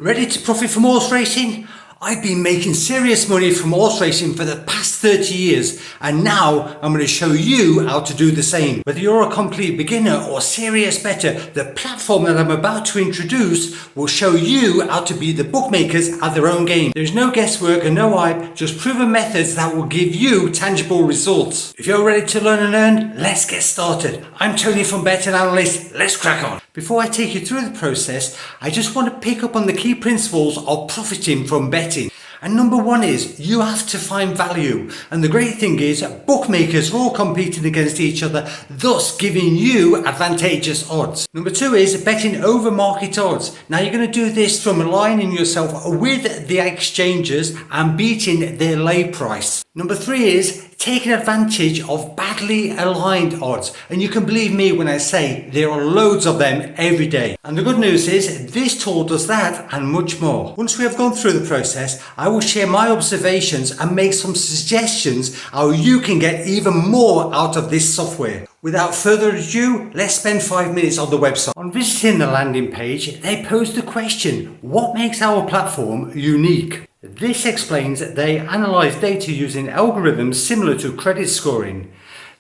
Ready to profit from horse racing? I've been making serious money from horse racing for the past 30 years and now I'm going to show you how to do the same. Whether you're a complete beginner or serious bettor, the platform that I'm about to introduce will show you how to be the bookmakers at their own game. There's no guesswork and no hype, just proven methods that will give you tangible results. If you're ready to learn and earn, let's get started. I'm Tony from Betting Analyst, let's crack on. Before I take you through the process, I just want to pick up on the key principles of profiting from betting. And number one is you have to find value. And the great thing is bookmakers are all competing against each other, thus giving you advantageous odds. Number two is betting over market odds. Now you're going to do this from aligning yourself with the exchanges and beating their lay price. Number three is taking advantage of badly aligned odds. And you can believe me when I say there are loads of them every day. And the good news is this tool does that and much more. Once we have gone through the process, I will share my observations and make some suggestions how you can get even more out of this software. Without further ado, let's spend 5 minutes on the website. On visiting the landing page, they pose the question, what makes our platform unique? This explains that they analyze data using algorithms similar to credit scoring.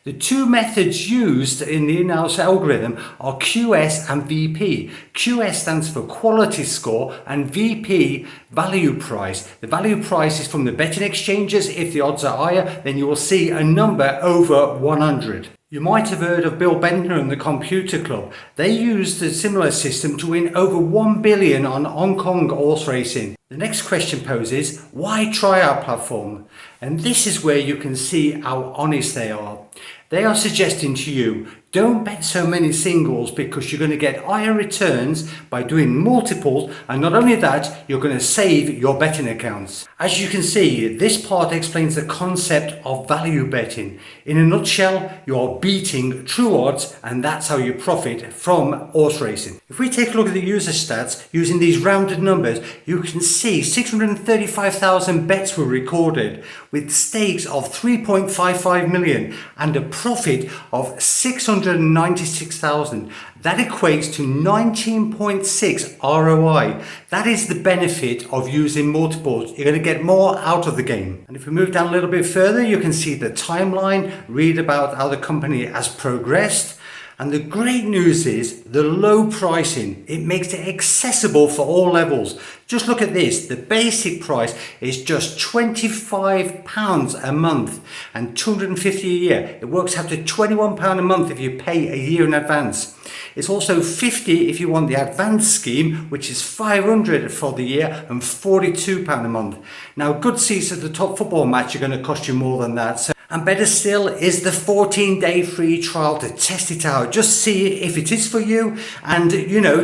The two methods used in the in-house algorithm are QS and VP. QS stands for quality score and VP value price. The value price is from the betting exchanges. If the odds are higher, then you will see a number over 100. You might have heard of Bill Bender and the Computer Club. They used a similar system to win over 1 billion on Hong Kong horse racing. The next question poses, why try our platform? And this is where you can see how honest they are. They are suggesting to you, don't bet so many singles because you're going to get higher returns by doing multiples, and not only that, you're going to save your betting accounts. As you can see, this part explains the concept of value betting. In a nutshell, you are beating true odds and that's how you profit from horse racing. If we take a look at the user stats using these rounded numbers, you can see 635,000 bets were recorded with stakes of 3.55 million and a profit of 696,000. That equates to 19.6 ROI. That is the benefit of using multiples. You're going to get more out of the game. And if we move down a little bit further, you can see the timeline, read about how the company has progressed. And the great news is the low pricing. It makes it accessible for all levels. Just look at this. The basic price is just £25 a month and $250 a year. It works out to £21 a month if you pay a year in advance. It's also $50 if you want the advanced scheme, which is $500 for the year and £42 a month. Now, good seats at the top football match are going to cost you more than that. And better still is the 14-day free trial to test it out. Just see if it is for you and,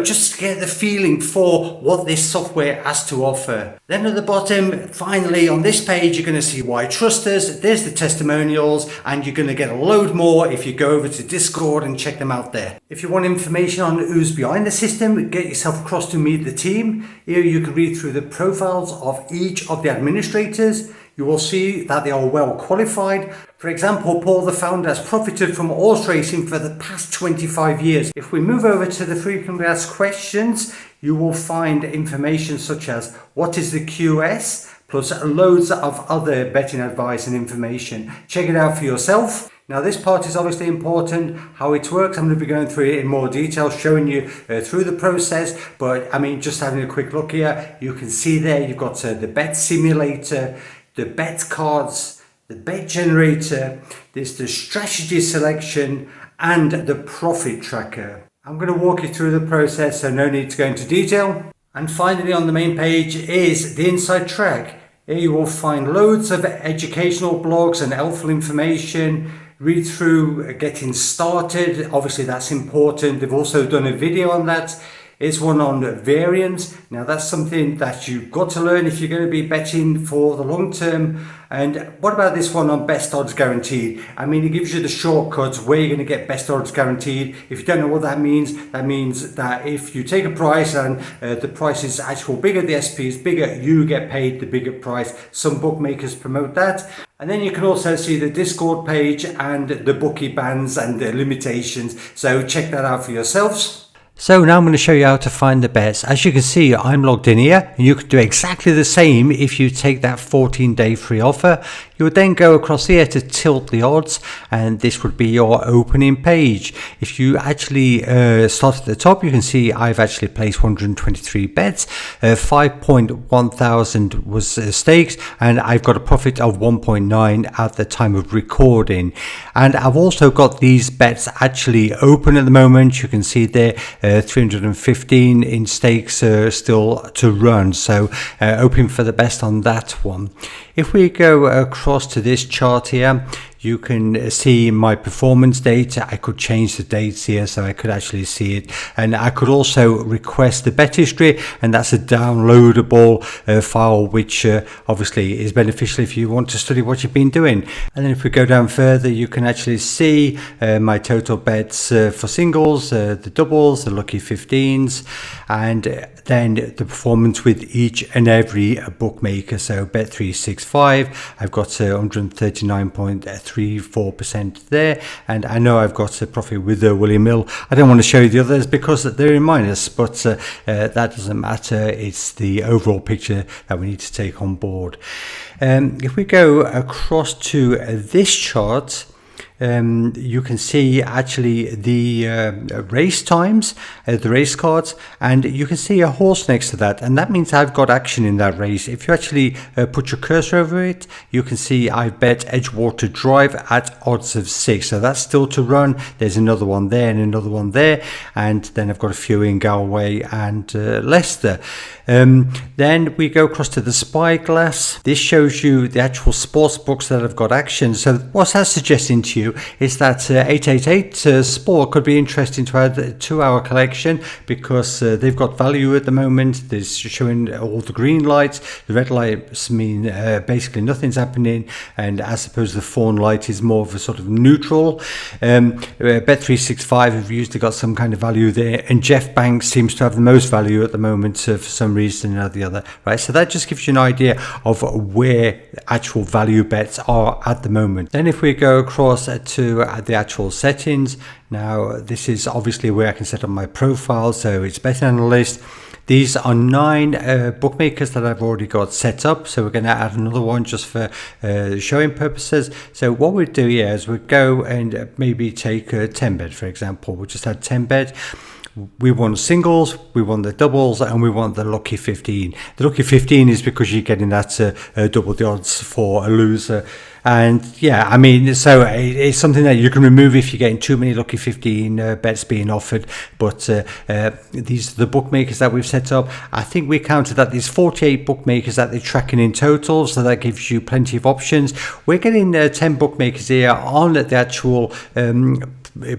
just get the feeling for what this software has to offer. Then at the bottom, finally on this page, you're going to see why trust us. There's the testimonials and you're going to get a load more if you go over to Discord and check them out there. If you want information on who's behind the system, get yourself across to meet the team. Here you can read through the profiles of each of the administrators. You will see that they are well qualified. For example, Paul, the founder, has profited from horse racing for the past 25 years. If we move over to the frequently asked questions, you will find information such as what is the QS, plus loads of other betting advice and information. Check it out for yourself. Now this part is obviously important, how it works. I'm going to be going through it in more detail, showing you through the process. But just having a quick look here, you can see there you've got the bet simulator, the bet cards, the bet generator, there's the strategy selection and the profit tracker. I'm going to walk you through the process, so no need to go into detail. And finally on the main page is the inside track. Here you will find loads of educational blogs and helpful information. Read through getting started. Obviously that's important. They've also done a video on that. It's one on variance. Now that's something that you've got to learn if you're going to be betting for the long term. And what about this one on best odds guaranteed? It gives you the shortcuts where you're going to get best odds guaranteed. If you don't know what that means that if you take a price and the price is actual bigger, the SP is bigger, you get paid the bigger price. Some bookmakers promote that. And then you can also see the Discord page and the bookie bans and the limitations. So check that out for yourselves. So now I'm going to show you how to find the bets. As you can see, I'm logged in here, and you could do exactly the same if you take that 14-day free offer. You would then go across here to tilt the odds, and this would be your opening page. If you actually start at the top, you can see I've actually placed 123 bets. 5.1 thousand was stakes, and I've got a profit of 1.9 at the time of recording. And I've also got these bets actually open at the moment. You can see there 315 in stakes still to run, so hoping for the best on that one. If we go across to this chart here, you can see my performance data. I could change the dates here so I could actually see it, and I could also request the bet history, and that's a downloadable file which obviously is beneficial if you want to study what you've been doing. And then if we go down further, you can actually see my total bets for singles, the doubles, the lucky 15s, and then the performance with each and every bookmaker. So Bet365, I've got 139.34% there, and I know I've got a profit with William Hill. I don't want to show you the others because they're in minus, but that doesn't matter. It's the overall picture that we need to take on board. If we go across to this chart, you can see actually the race times, the race cards, and you can see a horse next to that, and that means I've got action in that race. If you actually put your cursor over it, you can see I've bet Edgewater Drive at odds of 6, so that's still to run. There's another one there and another one there, and then I've got a few in Galway and Leicester. Then we go across to the Spyglass. This shows you the actual sports books that have got action. So what's that suggesting to you is that 888 Sport could be interesting to add to our collection, because they've got value at the moment. They're showing all the green lights. The red lights mean basically nothing's happening, and I suppose the fawn light is more of a sort of neutral. Bet365 have usually got some kind of value there, and Jeff Banks seems to have the most value at the moment for some reason or the other, right? So that just gives you an idea of where actual value bets are at the moment. Then if we go across to the actual settings, now this is obviously where I can set up my profile. So it's Betting Analyst. These are 9 bookmakers that I've already got set up, so we're going to add another one just for showing purposes. So what we'd do here is we'd go and maybe take 10 bet, for example. We'll just add 10 bet. We want singles, we want the doubles, and we want the lucky 15. The lucky 15 is because you're getting that double the odds for a loser. And yeah, I mean, so it's something that you can remove if you're getting too many lucky 15 bets being offered. But these are the bookmakers that we've set up. I think we counted that there's 48 bookmakers that they're tracking in total, so that gives you plenty of options. We're getting 10 bookmakers here on the actual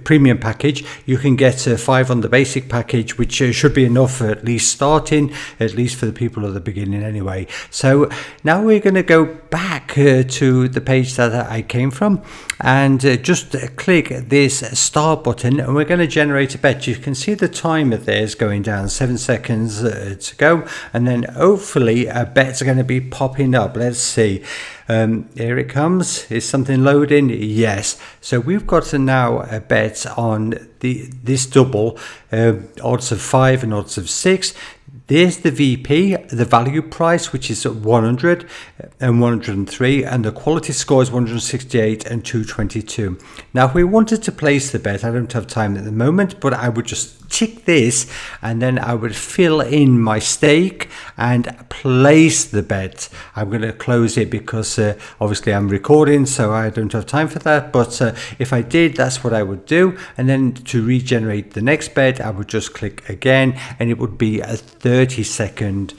premium package. You can get 5 on the basic package, which should be enough for at least starting, at least for the people at the beginning anyway. So now we're going to go back to the page that I came from, and just click this start button, and we're going to generate a bet. You can see the timer there is going down, 7 seconds to go, and then hopefully bets are going to be popping up. Let's see. Here it comes. Is something loading? Yes. So we've got to now bet on this double, odds of 5 and odds of 6. There's the VP, the value price, which is 100 and 103, and the quality score is 168 and 222. Now, if we wanted to place the bet, I don't have time at the moment, but I would just tick this, and then I would fill in my stake and place the bet. I'm going to close it because obviously I'm recording, so I don't have time for that. But if I did, that's what I would do. And then to regenerate the next bet, I would just click again, and it would be a 30-second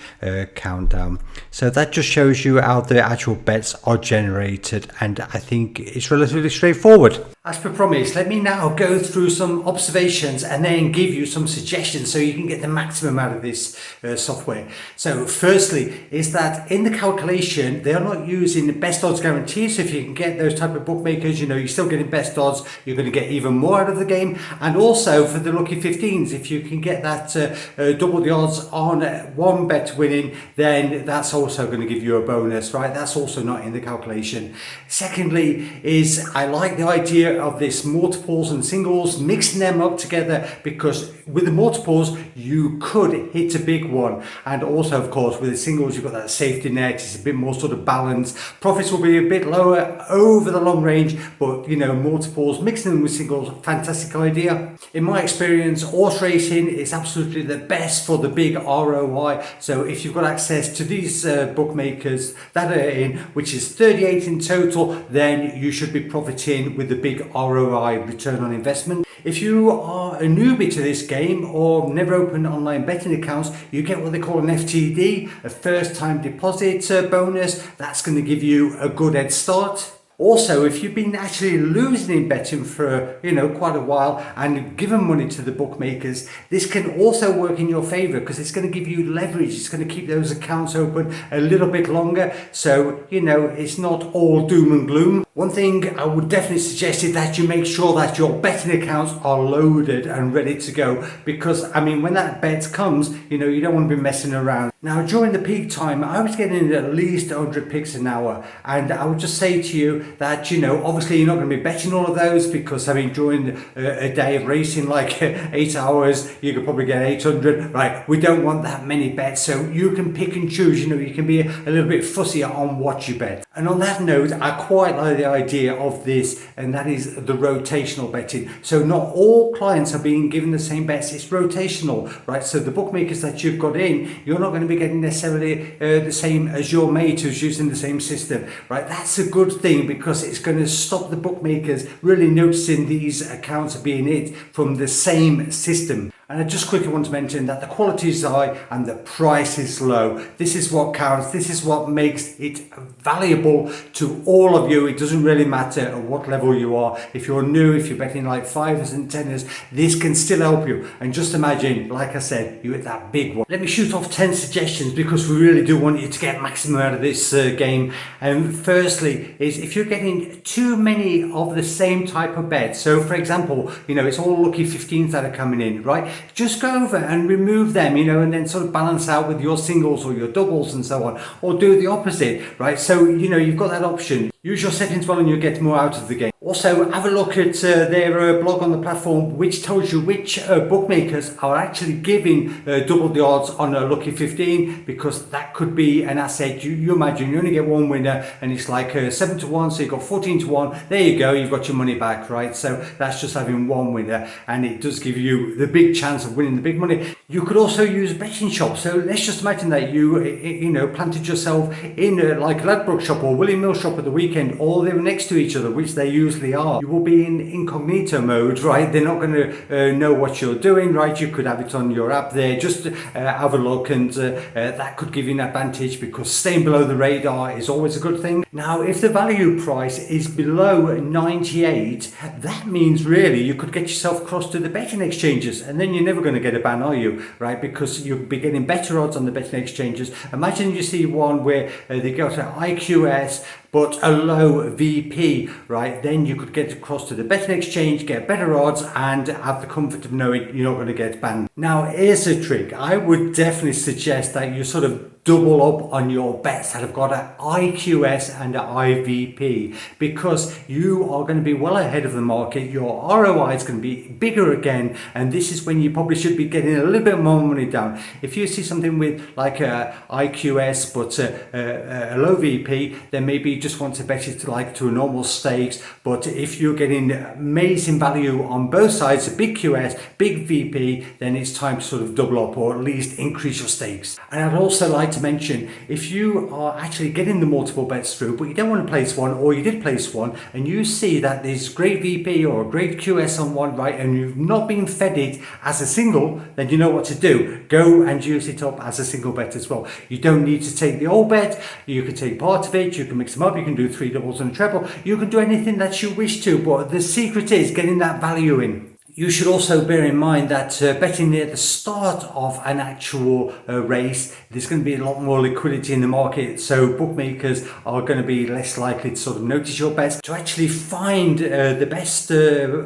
countdown. So that just shows you how the actual bets are generated, and I think it's relatively straightforward. As per promise, let me now go through some observations and then give you some suggestions so you can get the maximum out of this software. So firstly is that in the calculation, they are not using the best odds guarantee. So if you can get those type of bookmakers, you're still getting best odds, you're going to get even more out of the game. And also for the lucky 15s, if you can get that double the odds on one bet winning, then that's also going to give you a bonus, right? That's also not in the calculation. Secondly is I like the idea idea of this multiples and singles, mixing them up together, because with the multiples you could hit a big one, and also of course with the singles you've got that safety net. It's a bit more sort of balanced. Profits will be a bit lower over the long range, but multiples, mixing them with singles, fantastic idea. In my experience, horse racing is absolutely the best for the big ROI. So if you've got access to these bookmakers that are in, which is 38 in total, then you should be profiting with the big ROI, return on investment. If you are a newbie to this game or never opened online betting accounts, you get what they call an FTD, a first time deposit bonus. That's going to give you a good head start. Also, if you've been actually losing in betting for quite a while and given money to the bookmakers, this can also work in your favor, because it's going to give you leverage. It's going to keep those accounts open a little bit longer, so it's not all doom and gloom. One thing I would definitely suggest is that you make sure that your betting accounts are loaded and ready to go, because when that bet comes, you don't want to be messing around. Now, during the peak time, I was getting at least 100 picks an hour, and I would just say to you that obviously you're not going to be betting all of those, because during a day of racing, like 8 hours, you could probably get 800. Right, we don't want that many bets, so you can pick and choose. You can be a little bit fussier on what you bet. And on that note, I quite like the idea of this, and that is the rotational betting. So not all clients are being given the same bets. It's rotational, right? So the bookmakers that you've got in, you're not going to be getting necessarily the same as your mate who's using the same system, right? That's a good thing, because it's going to stop the bookmakers really noticing these accounts are being hit from the same system. And I just quickly want to mention that the quality is high and the price is low. This is what counts. This is what makes it valuable to all of you. It doesn't really matter at what level you are. If you're new, if you're betting like 5s and 10s, this can still help you. And just imagine, like I said, you hit that big one. Let me shoot off 10 suggestions, because we really do want you to get maximum out of this game. And firstly is, if you're getting too many of the same type of bets, so for example, it's all lucky 15s that are coming in, right? Just go over and remove them, and then sort of balance out with your singles or your doubles and so on, or do the opposite, right? So, you've got that option. Use your settings well and you'll get more out of the game. Also, have a look at their blog on the platform, which tells you which bookmakers are actually giving double the odds on a lucky 15, because that could be an asset. You imagine you only get one winner and it's like 7 to 1, so you've got 14 to 1. There you go, you've got your money back, right? So that's just having one winner, and it does give you the big chance of winning the big money. You could also use betting shops. So let's just imagine that you planted yourself in like a Ladbroke shop or William Mill shop at the weekend, or they were next to each other, which they usually are. You will be in incognito mode, right? They're not going to know what you're doing, right? You could have it on your app there. Just have a look, and that could give you an advantage, because staying below the radar is always a good thing. Now, if the value price is below 98, that means really you could get yourself across to the betting exchanges, and then you're never going to get a ban, are you? Right? Because you'll be getting better odds on the betting exchanges. Imagine you see one where they go to IQS but a low VP, right? Then you could get across to the betting exchange, get better odds, and have the comfort of knowing you're not going to get banned. Now, here's a trick. I would definitely suggest that you sort of double up on your bets that have got an IQS and an IVP, because you are going to be well ahead of the market. Your ROI is going to be bigger again, and this is when you probably should be getting a little bit more money down. If you see something with like a IQS but a low VP, then maybe you just want to bet it to a normal stakes. But if you're getting amazing value on both sides, a big QS, big VP, then it's time to sort of double up, or at least increase your stakes. And I'd also like to mention, if you are actually getting the multiple bets through, but you don't want to place one, or you did place one, and you see that there's great VP or a great QS on one, right, and you've not been fed it as a single, then you know what to do. Go and use it up as a single bet as well. You don't need to take the whole bet. You can take part of it, you can mix them up, you can do 3 doubles and a treble, you can do anything that you wish to, but the secret is getting that value in. You should also bear in mind that betting near the start of an actual race, there's going to be a lot more liquidity in the market, so bookmakers are going to be less likely to sort of notice your bets. To actually find the best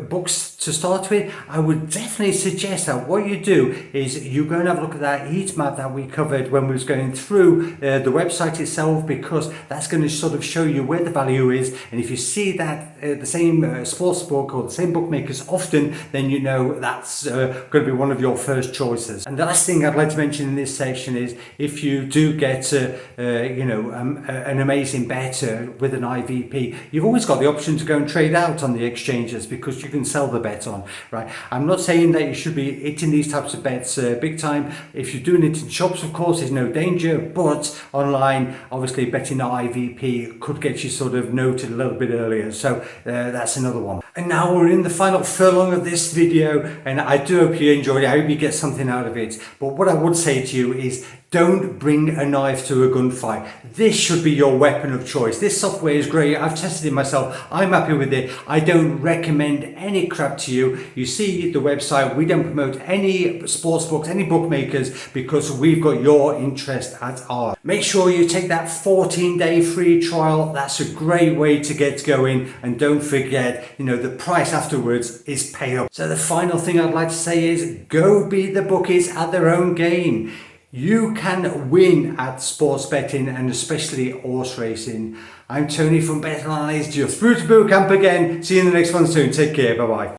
books to start with, I would definitely suggest that what you do is you go and have a look at that heat map that we covered when we was going through the website itself, because that's going to sort of show you where the value is, and if you see that the same sports book or the same bookmakers often, then you know that's going to be one of your first choices. And the last thing I'd like to mention in this section is if you do get an amazing bet with an IVP, you've always got the option to go and trade out on the exchanges, because you can sell the bet on, right? I'm not saying that you should be hitting these types of bets big time. If you're doing it in shops, of course, there's no danger, but online, obviously betting the IVP could get you sort of noted a little bit earlier, so that's another one. And now we're in the final furlong of this video, and I do hope you enjoyed it. I hope you get something out of it. But what I would say to you is, don't bring a knife to a gunfight. This should be your weapon of choice. This software is great. I've tested it myself. I'm happy with it. I don't recommend any crap to you. You see the website. We don't promote any sports books, any bookmakers, because we've got your interest at heart. Make sure you take that 14-day free trial. That's a great way to get going. And don't forget, the price afterwards is pay up. So the final thing I'd like to say is, go beat the bookies at their own game. You can win at sports betting, and especially horse racing. I'm Tony from Bettor Analyst, your through to boot camp again. See you in the next one soon. Take care. Bye bye.